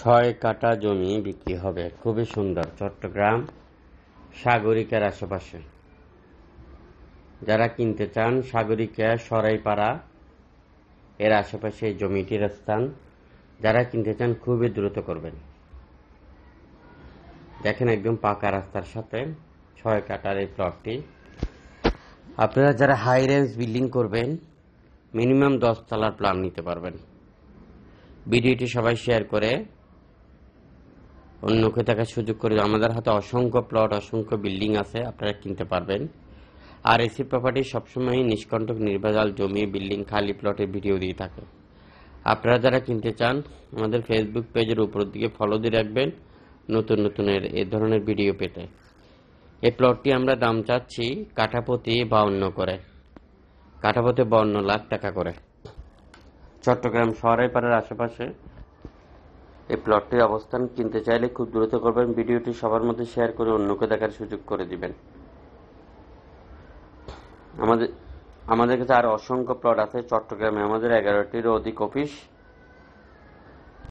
6 কাঠা জমি বিক্রি হবে, খুবই সুন্দর, চট্টগ্রাম সাগরিকার আশেপাশে। যারা কিনতে চান সাগরিকা সরাইপাড়া এর আশেপাশে এই জমিটির স্থান। যারা কিনতে চান খুবই দ্রুত করবেন। দেখেন একদম পাকা রাস্তার সাথে 6 কাঠার এই প্লটটি। আপনারা যারা হাই রেঞ্জ বিল্ডিং করবেন মিনিমাম 10 তলার প্ল্যান নিতে পারবেন। ভিডিওটি সবাই শেয়ার করে অন্যকে দেখার সুযোগ করে। আমাদের হাতে অসংখ্য প্লট, অসংখ্য বিল্ডিং আছে, আপনারা কিনতে পারবেন। আর এসি প্রপার্টি সবসময় নিষ্কণ্টক নির্ভেজাল জমি, বিল্ডিং, খালি প্লটের ভিডিও দিয়ে থাকে। আপনারা যারা কিনতে চান আমাদের ফেসবুক পেজের উপরের দিকে ফলো দিয়ে রাখবেন নতুন নতুনের এ ধরনের ভিডিও পেতে। এই প্লটটি আমরা দাম চাচ্ছি কাঠাপ্রতি 52 করে, কাঠাপ্রতি 52 লাখ টাকা করে। চট্টগ্রাম সরাইপাড়ার আশেপাশে এই প্লটটির অবস্থান। কিনতে চাইলে খুব দ্রুত করবেন। ভিডিওটি সবার মধ্যে শেয়ার করে অন্যকে দেখার সুযোগ করে দিবেন। আমাদের কাছে আরো অসংখ্য প্লট আছে চট্টগ্রামে। আমাদের 11টিরও অধিক অফিস